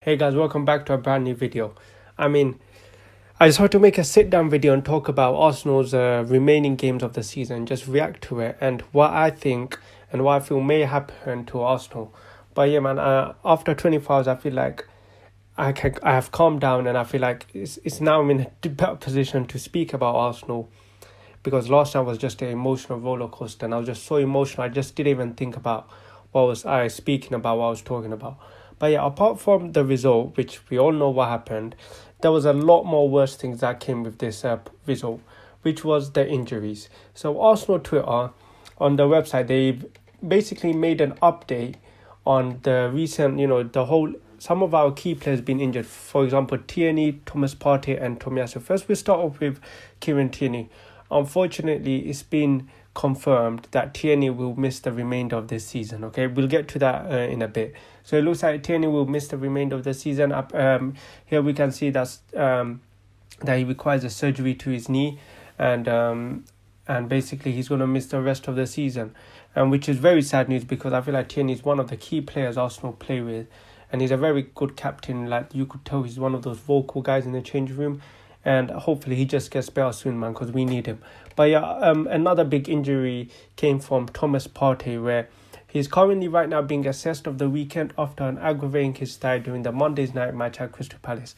Hey guys, welcome back to a brand new video. I just want to make a sit down video and talk about Arsenal's remaining games of the season, just react to it and what I think and what I feel may happen to Arsenal. But yeah, man, after 24 hours, I feel like I have calmed down and I feel like it's now I'm in a better position to speak about Arsenal, because last time was just an emotional roller coaster and I was just so emotional. I just didn't even think about what was I speaking about, what I was talking about. But yeah, apart from the result, which we all know what happened, there was a lot more worse things that came with this result, which was the injuries. So Arsenal Twitter, on the website, they basically made an update on the recent, some of our key players being injured. For example, Tierney, Thomas Partey and Tomiyasu. First, we'll start off with Kieran Tierney. Unfortunately, it's been confirmed that Tierney will miss the remainder of this season. Okay, we'll get to that in a bit. So it looks like Tierney will miss the remainder of the season. Here we can see that he requires a surgery to his knee, and basically he's going to miss the rest of the season, which is very sad news, because I feel like Tierney is one of the key players Arsenal play with, and he's a very good captain. Like, you could tell he's one of those vocal guys in the change room. And hopefully he just gets better soon, man, because we need him. But yeah, another big injury came from Thomas Partey, where he's currently right now being assessed of the weekend after an aggravating his thigh during the Monday's night match at Crystal Palace.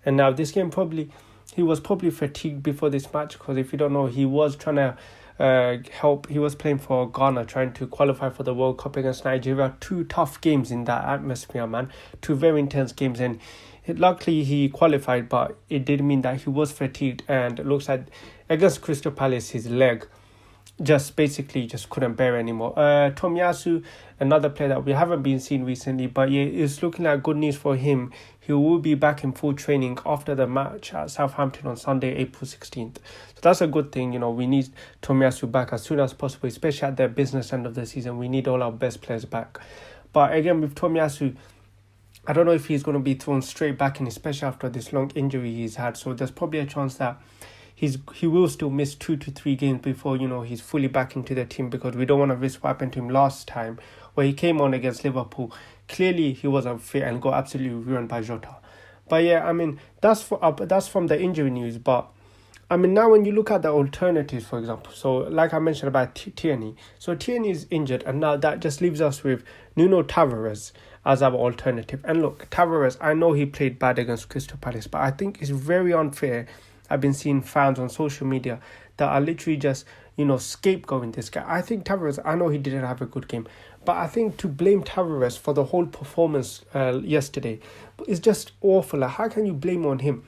And now this game he was probably fatigued before this match, because if you don't know, he was trying to he was playing for Ghana, trying to qualify for the World Cup against Nigeria. 2 tough games in that atmosphere, man. 2 very intense games, and luckily he qualified, but it did mean that he was fatigued, and it looks like against Crystal Palace his leg just couldn't bear anymore. Tomiyasu, another player that we haven't been seeing recently, but yeah, it's looking like good news for him. He will be back in full training after the match at Southampton on Sunday, April 16th. So that's a good thing. We need Tomiyasu back as soon as possible, especially at the business end of the season. We need all our best players back. But again, with Tomiyasu, I don't know if he's going to be thrown straight back in, especially after this long injury he's had. So there's probably a chance that he will still miss 2 to 3 games before, he's fully back into the team, because we don't want to risk what happened to him last time, where he came on against Liverpool. Clearly, he wasn't fit and got absolutely ruined by Jota. But yeah, that's from the injury news. But now when you look at the alternatives, for example, so like I mentioned about Tierney. So Tierney is injured, and now that just leaves us with Nuno Tavares as our alternative. And look, Tavares, I know he played bad against Crystal Palace, but I think it's very unfair. I've been seeing fans on social media that are literally just, scapegoating this guy. I think Tavares, I know he didn't have a good game, but I think to blame Tavares for the whole performance yesterday is just awful. Like, how can you blame on him?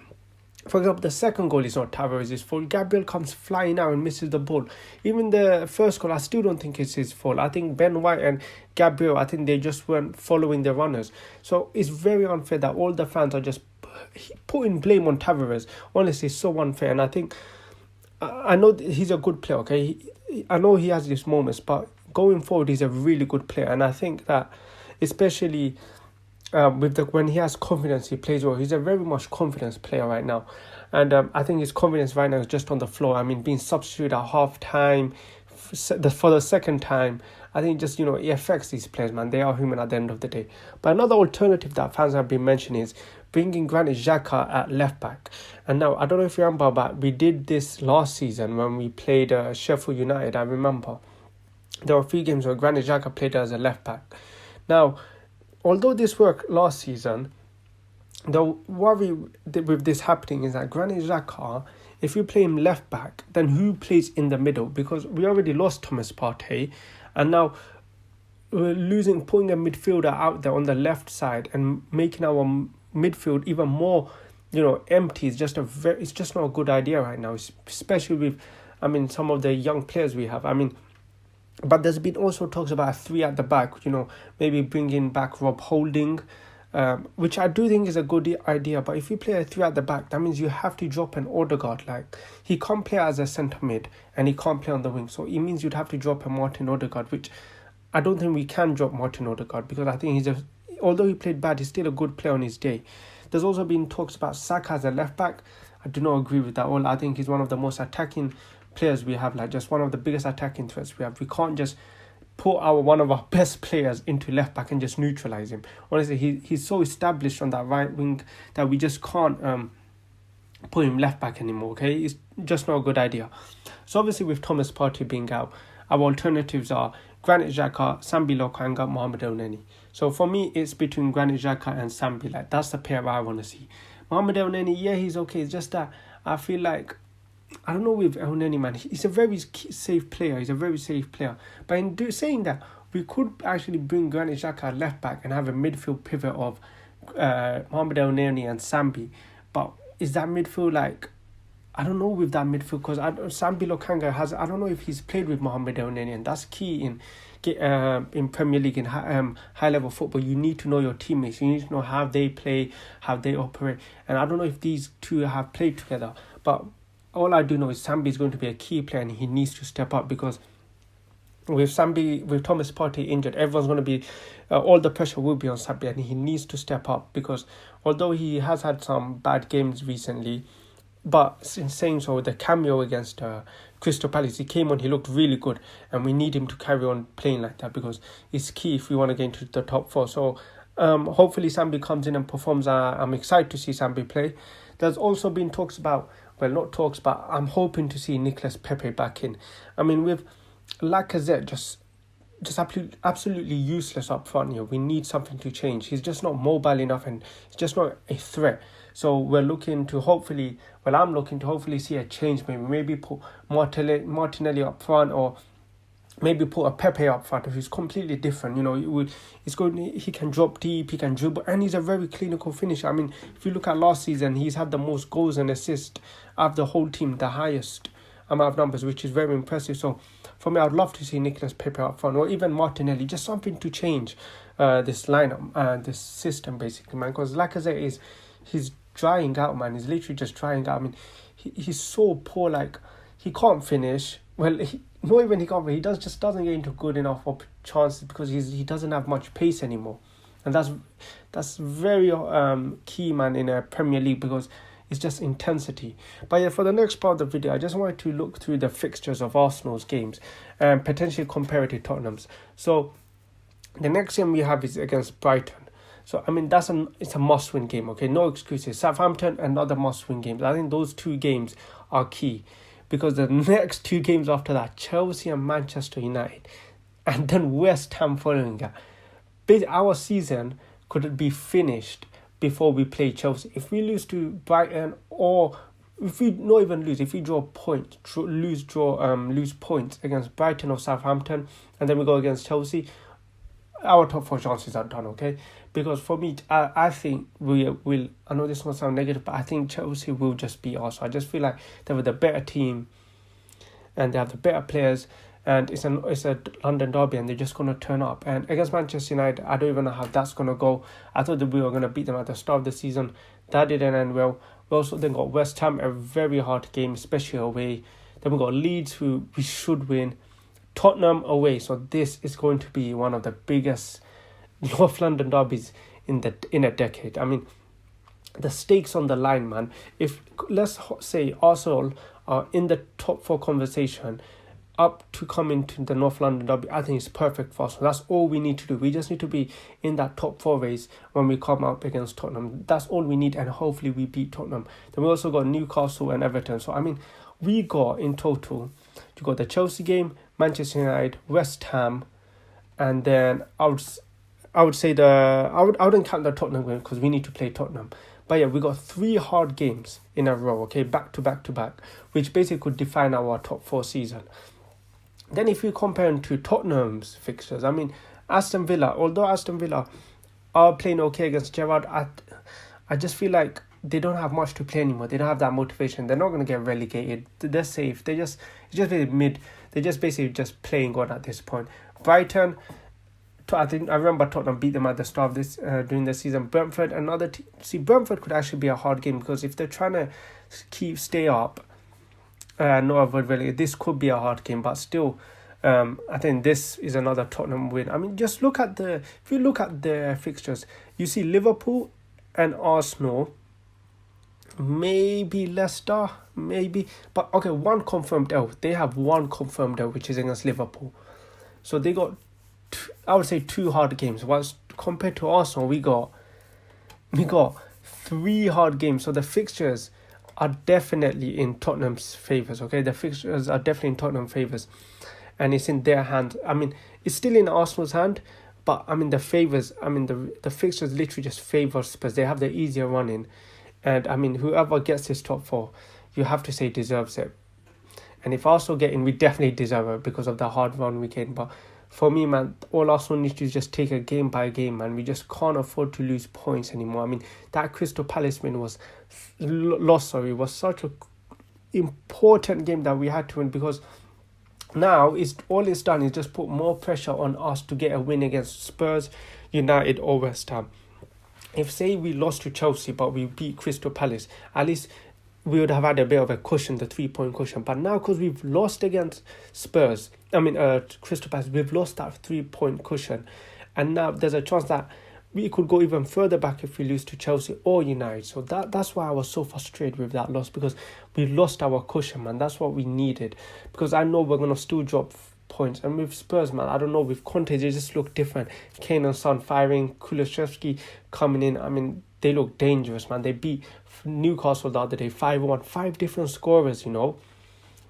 For example, the second goal is not Tavares' fault. Gabriel comes flying out and misses the ball. Even the first goal, I still don't think it's his fault. I think Ben White and Gabriel, I think they just weren't following the runners. So it's very unfair that all the fans are just putting blame on Tavares. Honestly, it's so unfair. And I think, I know he's a good player, okay? I know he has these moments, but going forward, he's a really good player. And I think that, especially when he has confidence, he plays well. He's a very much confidence player right now, and I think his confidence right now is just on the floor. Being substituted at half time for the second time, I think just it affects these players, man. They are human at the end of the day. But another alternative that fans have been mentioning is bringing Granit Xhaka at left back. And now, I don't know if you remember, but we did this last season when we played Sheffield United. I remember there were a few games where Granit Xhaka played as a left back. Now, although this worked last season, the worry with this happening is that Granit Xhaka, if you play him left back, then who plays in the middle? Because we already lost Thomas Partey, and now we're putting a midfielder out there on the left side and making our midfield even more, empty. It's just not a good idea right now, especially with, some of the young players we have. But there's been also talks about a 3 at the back, maybe bringing back Rob Holding, which I do think is a good idea. But if you play a 3 at the back, that means you have to drop an Odegaard. Like, he can't play as a centre mid and he can't play on the wing. So it means you'd have to drop a Martin Odegaard, which I don't think we can drop Martin Odegaard, because I think although he played bad, he's still a good player on his day. There's also been talks about Saka as a left back. I do not agree with that all. I think he's one of the most attacking players we have, like just one of the biggest attacking threats we have. We can't just put one of our best players into left back and just neutralise him. Honestly, he's so established on that right wing that we just can't put him left back anymore, okay? It's just not a good idea. So obviously with Thomas Partey being out, our alternatives are Granit Xhaka, Sambi Lokanga, Mohamed Elneny. So for me, it's between Granit Xhaka and Sambi. Like, that's the pair I want to see. Mohamed Elneny, yeah, he's okay. It's just that I feel like, I don't know with Elneny, man. He's a very safe player. But in saying that, we could actually bring Granit Xhaka left back and have a midfield pivot of Mohamed Elneny and Sambi. But is that midfield like... I don't know with that midfield, because Sambi Lokanga I don't know if he's played with Mohamed Elneny, and that's key in Premier League, in high level football. You need to know your teammates. You need to know how they play, how they operate. And I don't know if these two have played together, but all I do know is Sambi is going to be a key player, and he needs to step up, because with Thomas Partey injured, everyone's going to be, all the pressure will be on Sambi, and he needs to step up, because although he has had some bad games recently, but in saying so, the cameo against Crystal Palace, he came on, he looked really good, and we need him to carry on playing like that, because it's key if we want to get into the top four. So hopefully Sambi comes in and performs. I'm excited to see Sambi play. There's also been talks about, well, not talks, but I'm hoping to see Nicolas Pepe back in. I mean, with Lacazette just absolutely useless up front here, we need something to change. He's just not mobile enough, and he's just not a threat. So I'm looking to hopefully see a change. Maybe put Martinelli up front, or maybe put a Pepe up front who's completely different. You know, he can drop deep, he can dribble, and he's a very clinical finisher. I mean, if you look at last season, he's had the most goals and assists of the whole team, the highest amount of numbers, which is very impressive. So for me, I'd love to see Nicolas Pepe up front, or even Martinelli, just something to change this lineup, this system, basically, man. Because Lacazette he's drying out, man. He's literally just drying out. I mean, he's so poor. Like, he can't finish. Well, he just doesn't get into good enough chances, because he doesn't have much pace anymore, and that's very key, man, in a Premier League, because it's just intensity. But yeah, for the next part of the video, I just wanted to look through the fixtures of Arsenal's games and potentially compare it to Tottenham's. So the next game we have is against Brighton. So, I mean, it's a must-win game, okay? No excuses. Southampton, another must-win game. I think those two games are key, because the next two games after that, Chelsea and Manchester United, and then West Ham following that. Our season could be finished before we play Chelsea. If we lose to Brighton, or if we not even lose, if we draw points, lose points against Brighton or Southampton, and then we go against Chelsea, our top four chances are done, okay? Because for me, I think we will. I know this might sound negative, but I think Chelsea will just beat us. I just feel like they were the better team, and they have the better players, and it's a London derby, and they're just gonna turn up. And against Manchester United, I don't even know how that's gonna go. I thought that we were gonna beat them at the start of the season. That didn't end well. We also then got West Ham, a very hard game, especially away. Then we got Leeds, who we should win. Tottenham away. So this is going to be one of the biggest North London derbies in a decade. I mean, the stakes on the line, man. If, let's say, Arsenal are in the top four conversation up to come into the North London derby, I think it's perfect for us. So that's all we need to do. We just need to be in that top four race when we come up against Tottenham. That's all we need, and hopefully we beat Tottenham. Then we also got Newcastle and Everton. So, I mean, we got in total, you got the Chelsea game, Manchester United, West Ham, and then I wouldn't count the Tottenham game, because we need to play Tottenham. But yeah, we got 3 hard games in a row, okay, back to back, which basically could define our top 4 season. Then if you compare them to Tottenham's fixtures, I mean, Aston Villa, although Aston Villa are playing okay against Gerrard, I just feel like they don't have much to play anymore. They don't have that motivation. They're not going to get relegated. They're safe. It's just very mid. They're just basically just playing God at this point. Brighton, I remember Tottenham beat them at the start of this during the season. Brentford, another team. See, Brentford could actually be a hard game, because if they're trying to stay up, not avoid relegation, this could be a hard game. But still, I think this is another Tottenham win. I mean, just if you look at the fixtures, you see Liverpool and Arsenal, maybe Leicester, maybe. But okay, one confirmed L. They have one confirmed L, which is against Liverpool. So they got I would say 2 hard games. Whilst compared to Arsenal, we got 3 hard games. So the fixtures are definitely in Tottenham's favours. Okay, the fixtures are definitely in Tottenham's favours, and it's in their hand. I mean, it's still in Arsenal's hand, but I mean the favours. I mean the fixtures literally just favour Spurs. They have the easier run in, and I mean whoever gets this top 4, you have to say deserves it. And if Arsenal get in, we definitely deserve it because of the hard run we came. But for me, man, all Arsenal needs to do is just take a game by game, man. We just can't afford to lose points anymore. I mean, that Crystal Palace win was such a important game that we had to win, because now all it's done is just put more pressure on us to get a win against Spurs, United or West Ham. If, say, we lost to Chelsea but we beat Crystal Palace, at least we would have had a bit of a cushion, the 3-point cushion. But now, because we've lost against Crystal Palace, we've lost that 3-point cushion. And now there's a chance that we could go even further back if we lose to Chelsea or United. So that's why I was so frustrated with that loss, because we lost our cushion, man. That's what we needed. Because I know we're going to still drop points. And with Spurs, man, I don't know, with Conte, they just look different. Kane and Son firing, Kulusevski coming in. I mean, they look dangerous, man. They beat Newcastle the other day 5-1. 5 different scorers, you know.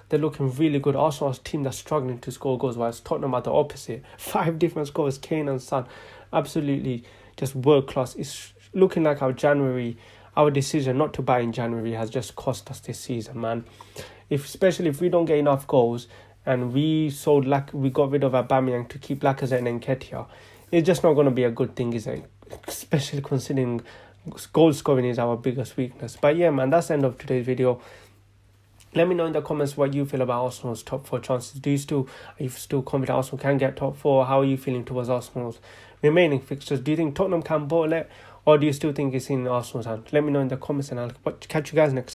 They're looking really good. Arsenal's team that's struggling to score goals, whilst Tottenham are the opposite. 5 different scorers, Kane and Son. Absolutely just world class. It's looking like our decision not to buy in January has just cost us this season, man. Especially if we don't get enough goals, and we got rid of Aubameyang to keep Lacazette and Nketiah, it's just not going to be a good thing, is it? Especially considering goal scoring is our biggest weakness. But yeah, man, that's the end of today's video. Let me know in the comments what you feel about Arsenal's top 4 chances. Are you still confident Arsenal can get top 4? How are you feeling towards Arsenal's remaining fixtures? Do you think Tottenham can bottle it, or do you still think it's in Arsenal's hand? Let me know in the comments, and I'll catch you guys next time.